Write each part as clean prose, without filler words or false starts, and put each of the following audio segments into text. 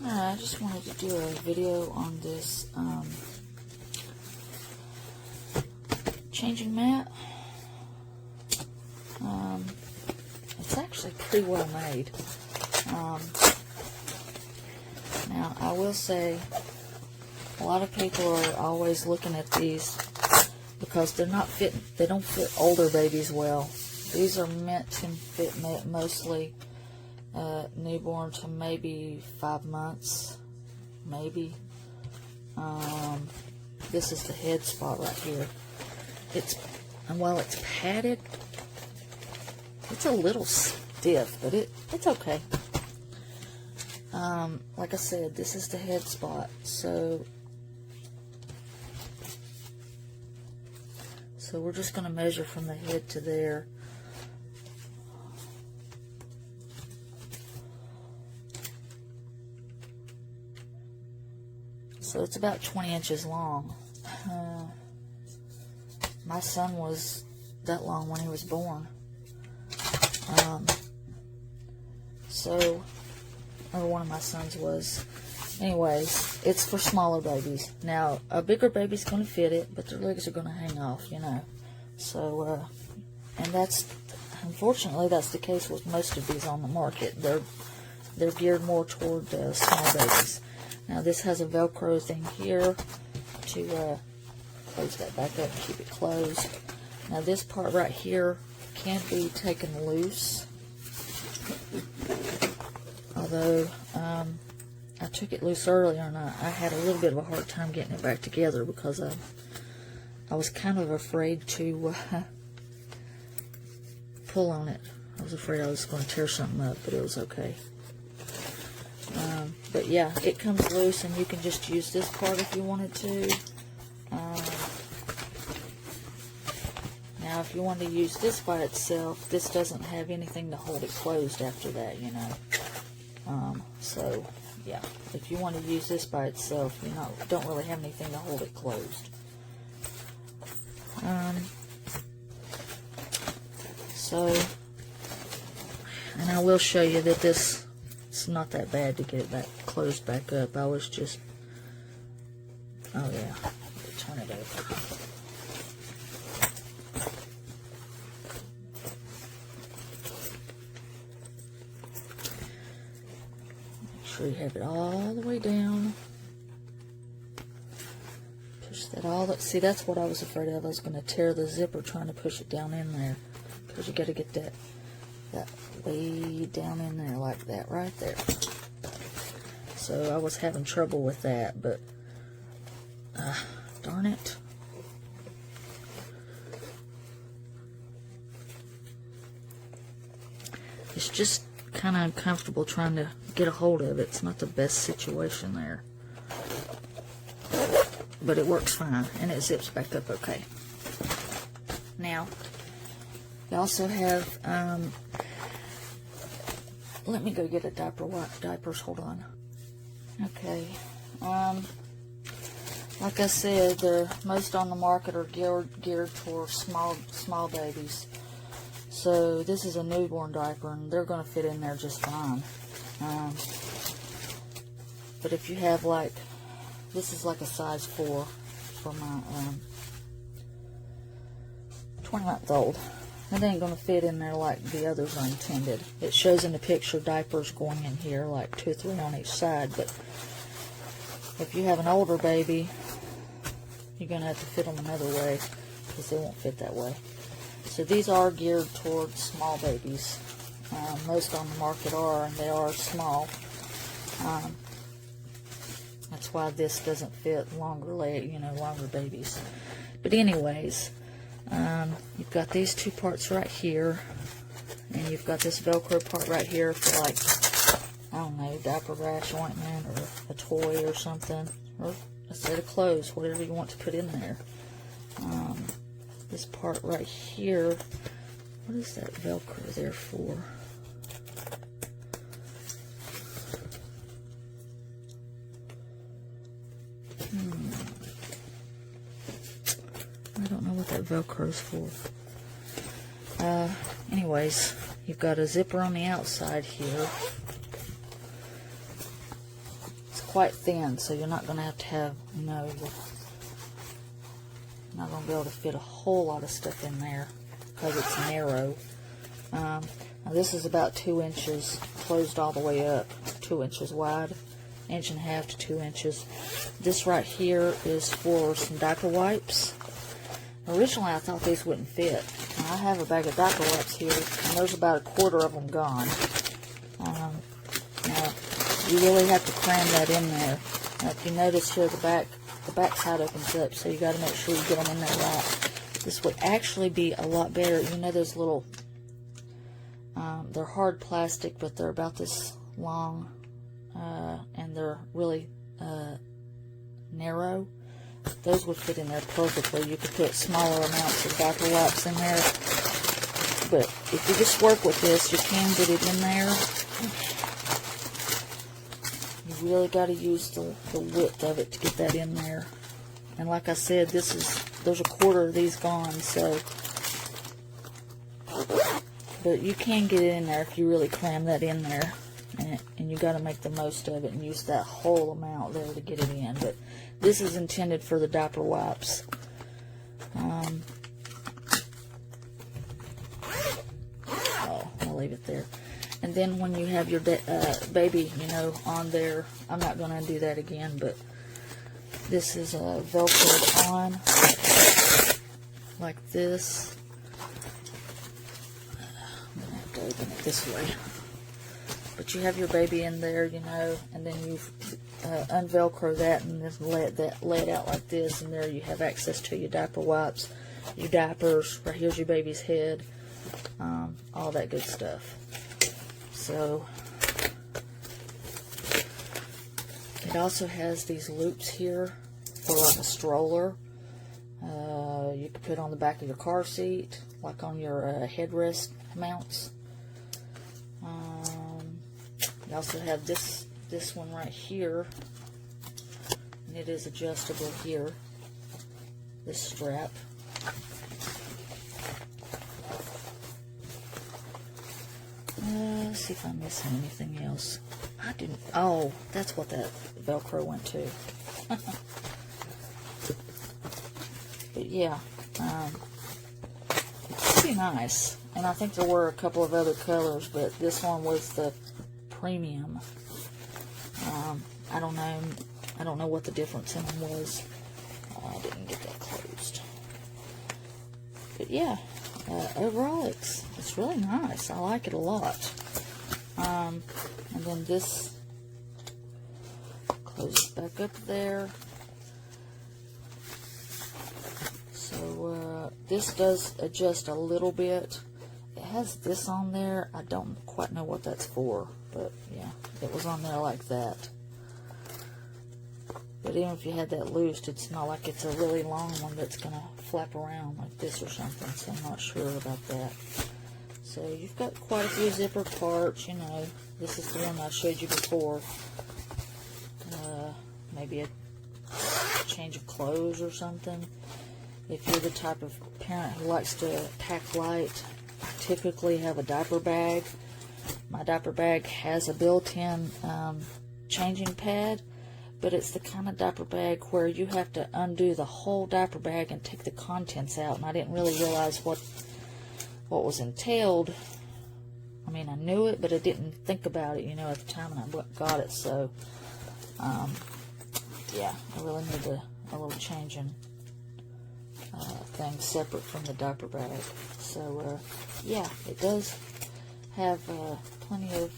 I just wanted to do a video on this changing mat. It's actually pretty well made. Now, I will say, a lot of people are always looking at these because they're not fit. They don't fit older babies well. These are meant to fit mostly newborn to maybe 5 months, maybe. This is the head spot right here. And while it's padded, it's a little stiff, but it's okay. Like I said, this is the head spot, so we're just going to measure from the head to there. So it's about 20 inches long. My son was that long when he was born. Or one of my sons was. Anyways, it's for smaller babies. Now, a bigger baby's going to fit it, but their legs are going to hang off, you know. So, and unfortunately, that's the case with most of these on the market. They're geared more toward small babies. Now, this has a Velcro thing here to close that back up and keep it closed. Now, this part right here can be taken loose. Although, I took it loose earlier and I had a little bit of a hard time getting it back together because I was kind of afraid to pull on it. I was afraid I was going to tear something up, but it was okay. But yeah, it comes loose and you can just use this part if you wanted to. Now, if you want to use this by itself, this doesn't have anything to hold it closed after that, you know. So, yeah, if you want to use this by itself, you don't really have anything to hold it closed. And I will show you that it's not that bad to get it back closed back up. I was just, oh yeah, turn it over. You have it all the way down. Push that see, that's what I was afraid of. I was going to tear the zipper trying to push it down in there, because you got to get that way down in there like that right there. So I was having trouble with that, but darn it. It's just kind of uncomfortable trying to get a hold of it. It's not the best situation there, but it works fine and it zips back up okay. Now, you also have let me go get a diapers. Hold on. Okay. Like I said, most on the market are geared toward small babies. So this is a newborn diaper, and they're going to fit in there just fine. But if you have this is like a size 4 for my 20-month-old. It ain't going to fit in there like the others are intended. It shows in the picture diapers going in here, like 2 or 3 on each side. But if you have an older baby, you're going to have to fit them another way because they won't fit that way. So these are geared towards small babies. Most on the market are, and they are small. That's why this doesn't fit longer babies. But anyways, you've got these 2 parts right here, and you've got this Velcro part right here for I don't know, diaper rash ointment or a toy or something, or a set of clothes, whatever you want to put in there. This part right here, what is that Velcro there for? I don't know what that Velcro's for. Anyways, you've got a zipper on the outside here. quite thin, so you're not going to have, you know, you're not going to be able to fit a whole lot of stuff in there because it's narrow. Now this is about 2 inches closed all the way up, 2 inches wide, 1.5 inches to 2 inches. This right here is for some diaper wipes. Originally, I thought these wouldn't fit. I have a bag of diaper wipes here, and there's about 1/4 of them gone. Now, you really have to cram that in there. Now, if you notice here, the back side opens up, so you got to make sure you get them in there right. This would actually be a lot better. You know those little, they're hard plastic, but they're about this long, and they're really narrow. Those would fit in there perfectly. You could put smaller amounts of diaper wipes in there. But if you just work with this, you can get it in there. You really got to use the width of it to get that in there. And like I said, there's 1/4 of these gone, so. But you can get it in there if you really cram that in there. And you got to make the most of it and use that whole amount there to get it in. But this is intended for the diaper wipes. I'll leave it there. And then when you have your baby, you know, on there, I'm not going to do that again, but this is Velcroed on like this. I'm going to have to open it this way. But you have your baby in there, you know, and then you unvelcro that and then lay it out like this, and there you have access to your diaper wipes, your diapers. Right here's your baby's head, all that good stuff. So it also has these loops here for like a stroller. You could put on the back of your car seat, like on your headrest mounts. You also have this one right here, and it is adjustable here, this strap. Let's see if I'm missing anything else. I didn't, oh, that's what that Velcro went to. But yeah, it's pretty nice. And I think there were a couple of other colors, but this one was the premium. I don't know what the difference in them was. I didn't get that closed. But yeah, overall it's really nice. I like it a lot. And then this closes back up there. So this does adjust a little bit. It has this on there. I don't quite know what that's for, but yeah, it was on there like that. But even if you had that loosed, it's not like it's a really long one that's going to flap around like this or something, so I'm not sure about that. So you've got quite a few zipper parts, you know. This is the one I showed you before. Maybe a change of clothes or something. If you're the type of parent who likes to pack light, I typically have a diaper bag. My diaper bag has a built-in changing pad, but it's the kind of diaper bag where you have to undo the whole diaper bag and take the contents out, and I didn't really realize what was entailed. I mean, I knew it, but I didn't think about it, you know, at the time when I got it. So, yeah, I really need a little changing thing separate from the diaper bag. So, yeah, it does have plenty of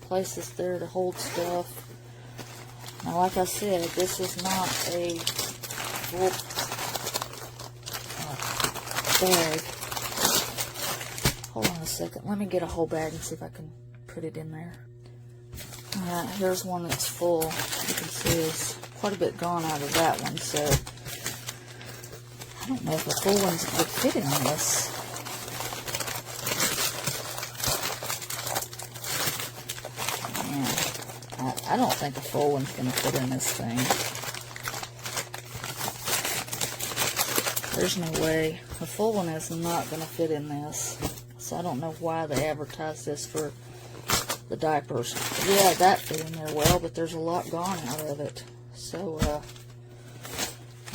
places there to hold stuff. Now, like I said, this is not a full bag. Hold on a second. Let me get a whole bag and see if I can put it in there. Alright, here's one that's full. You can see there's quite a bit gone out of that one, so I don't know if a full one would fit in this. I don't think a full one's going to fit in this thing. There's no way. A full one is not going to fit in this. So I don't know why they advertise this for the diapers. Yeah, that fit in there well, but there's a lot gone out of it. So,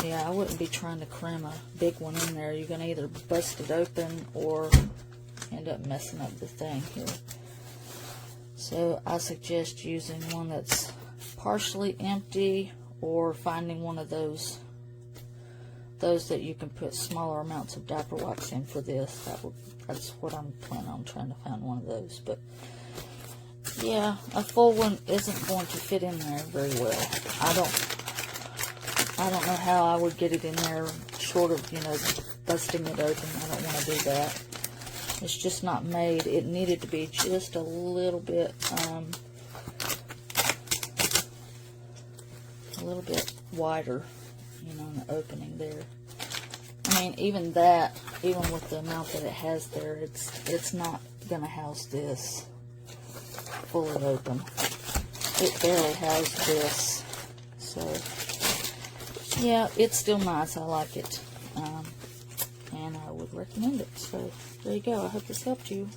yeah, I wouldn't be trying to cram a big one in there. You're going to either bust it open or end up messing up the thing here. So I suggest using one that's partially empty, or finding one of those that you can put smaller amounts of diaper wax in for this. That's what I'm planning on, trying to find one of those. But yeah, a full one isn't going to fit in there very well. I don't know how I would get it in there short of, you know, busting it open. I don't want to do that. It's just not made. It needed to be just a little bit wider, you know, in the opening there. I mean, even that, even with the amount that it has there, it's not gonna house this fully open. It barely housed this. So yeah, it's still nice. I like it, and I would recommend it. So there you go. I hope this helped you.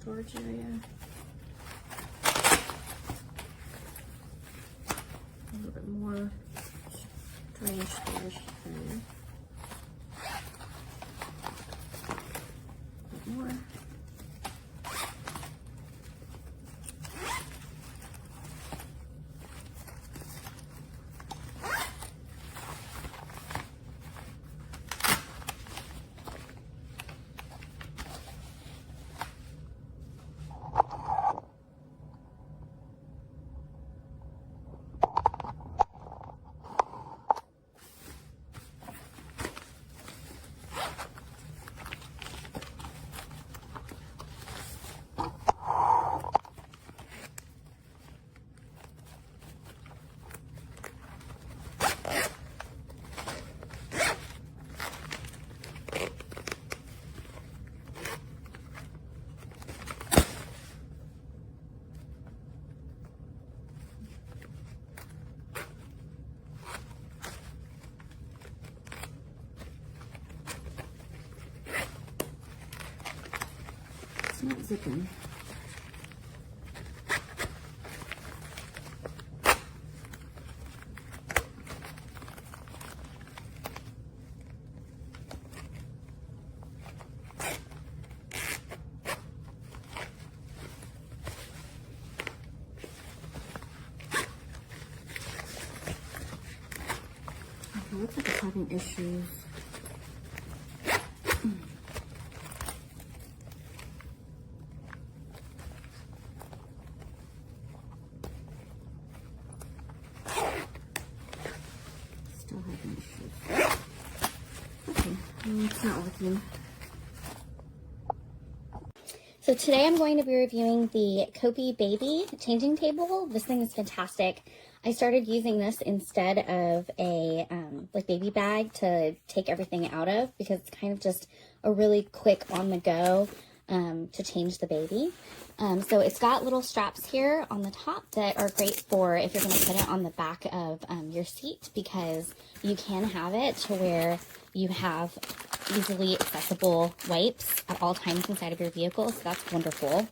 Storage area. A little bit more drainage storage area. A bit more. It's not zipping. It looks like it's having issues. Still having issues. Okay, it's not working. So today I'm going to be reviewing the Kopi Baby changing table. This thing is fantastic. I started using this instead of a like baby bag to take everything out of, because it's kind of just a really quick on the go to change the baby. So it's got little straps here on the top that are great for if you're going to put it on the back of your seat, because you can have it to where you have easily accessible wipes at all times inside of your vehicle, so that's wonderful.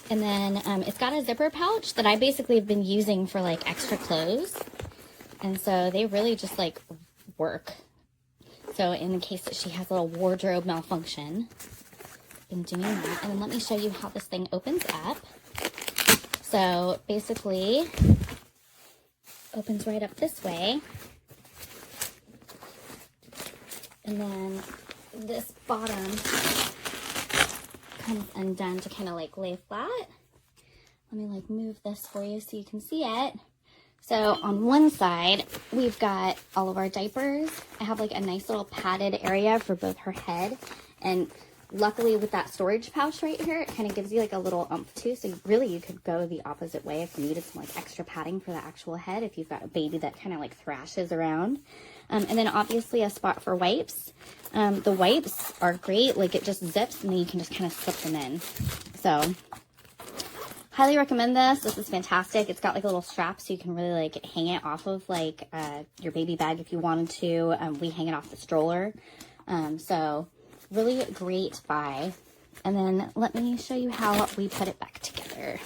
And then it's got a zipper pouch that I basically have been using for like extra clothes, and so they really just like work. So in the case that she has a little wardrobe malfunction, been doing that. And then let me show you how this thing opens up. So basically opens right up this way, and then this bottom comes undone to kind of like lay flat. Let me like move this for you so you can see it. So on one side, we've got all of our diapers. I have like a nice little padded area for both her head, and luckily with that storage pouch right here, it kind of gives you like a little oomph too. So really you could go the opposite way if you needed some like extra padding for the actual head, if you've got a baby that kind of like thrashes around. And then obviously a spot for wipes. The wipes are great, like it just zips and then you can just kind of slip them in. So highly recommend this. This is fantastic. It's got like a little strap so you can really like hang it off of like your baby bag if you wanted to. We hang it off the stroller. So really great buy. And then let me show you how we put it back together.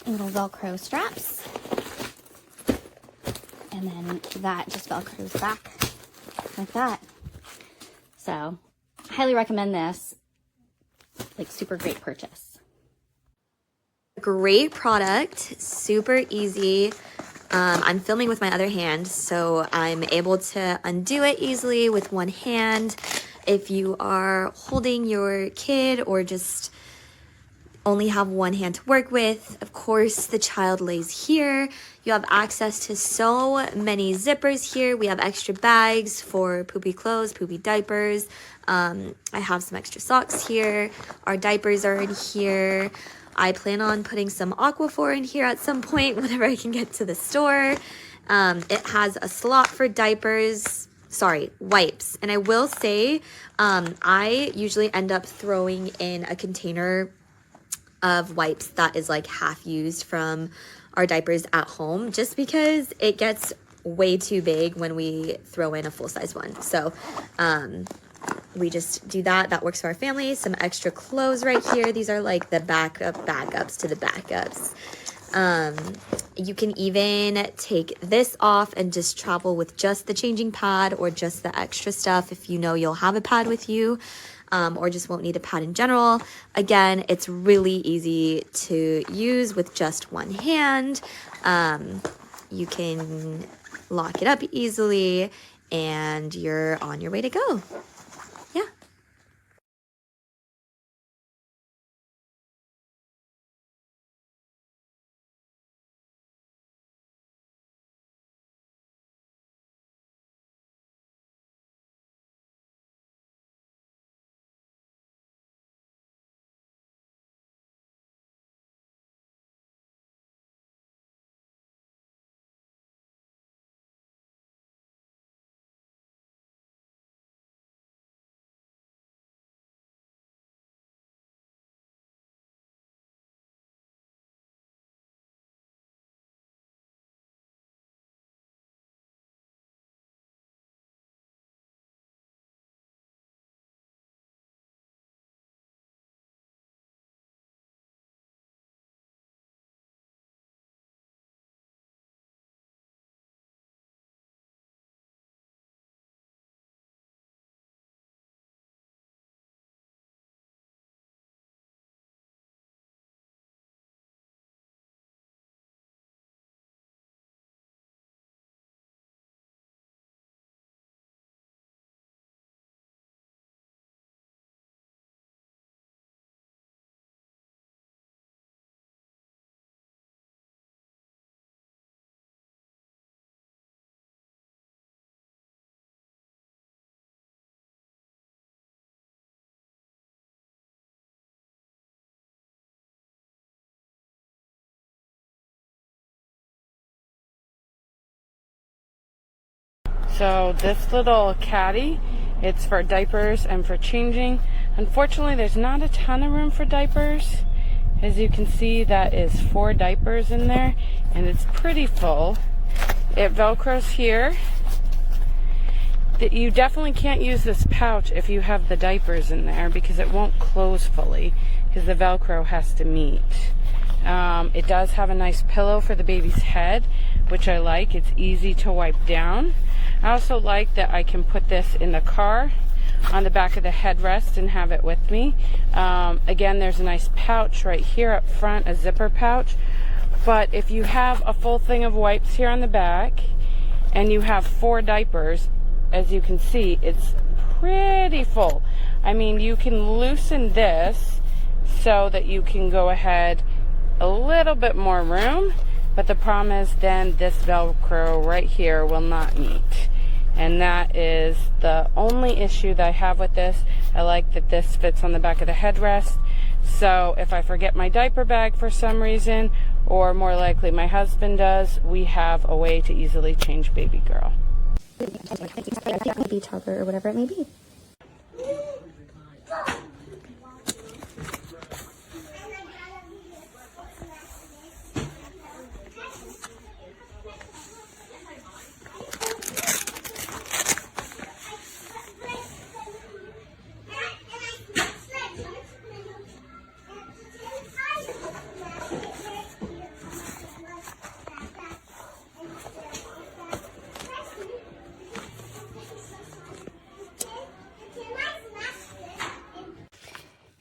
Little Velcro straps. And then that just Velcros back like that. So highly recommend this. Like super great purchase. Great product, super easy. I'm filming with my other hand, so I'm able to undo it easily with one hand. If you are holding your kid or just only have one hand to work with, of course the child lays here. You have access to so many zippers here. We have extra bags for poopy clothes, poopy diapers. I have some extra socks here. Our diapers are in here. I plan on putting some Aquaphor in here at some point whenever I can get to the store. It has a slot for wipes. And I will say, I usually end up throwing in a container of wipes that is like half used from our diapers at home, just because it gets way too big when we throw in a full-size one. So we just do that. That works for our family. Some extra clothes right here. These are like the backups to the backups. You can even take this off and just travel with just the changing pad or just the extra stuff if you know you'll have a pad with you, or just won't need a pad in general. Again, it's really easy to use with just one hand. You can lock it up easily and you're on your way to go. So this little caddy, it's for diapers and for changing. Unfortunately, there's not a ton of room for diapers. As you can see, that is 4 diapers in there, and it's pretty full. It velcros here. You definitely can't use this pouch if you have the diapers in there because it won't close fully because the velcro has to meet. It does have a nice pillow for the baby's head, which I like. It's easy to wipe down. I also like that I can put this in the car on the back of the headrest and have it with me. Again, there's a nice pouch right here up front, a zipper pouch. But if you have a full thing of wipes here on the back and you have 4 diapers, as you can see, it's pretty full. I mean, you can loosen this so that you can go ahead a little bit more room, but the problem is then this Velcro right here will not meet. And that is the only issue that I have with this. I like that this fits on the back of the headrest. So if I forget my diaper bag for some reason, or more likely my husband does, we have a way to easily change baby girl. Baby topper or whatever it may be.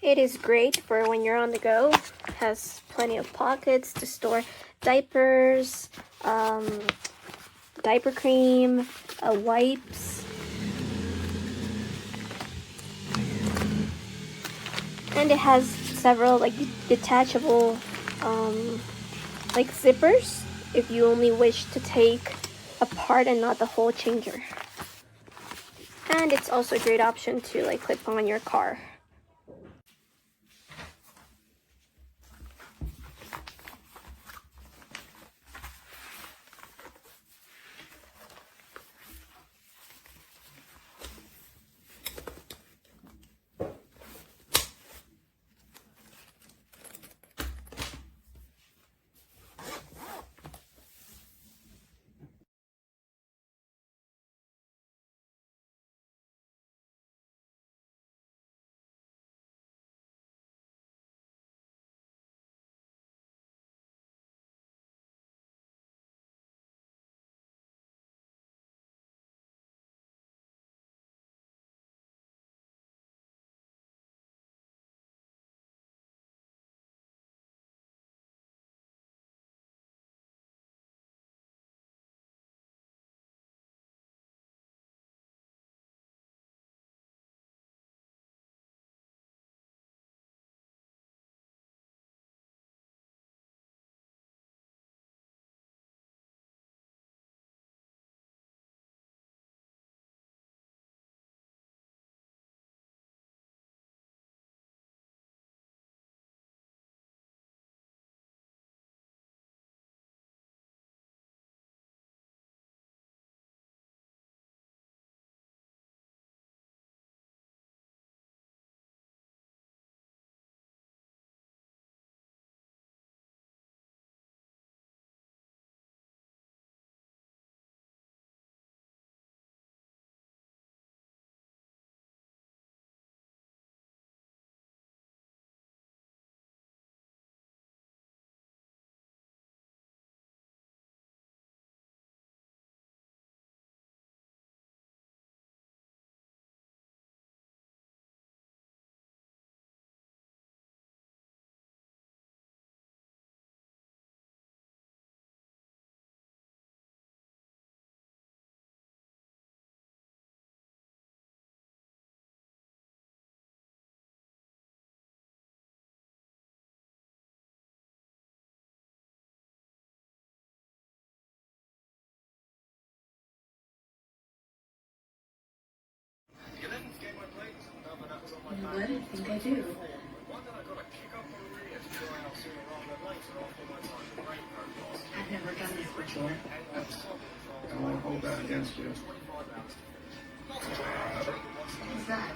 It is great for when you're on the go. It has plenty of pockets to store diapers, diaper cream, wipes, and it has several like detachable like zippers if you only wish to take a part and not the whole changer. And it's also a great option to like clip on your car. What? I think I do. I've never done that before. I want to hold that against you. What's that?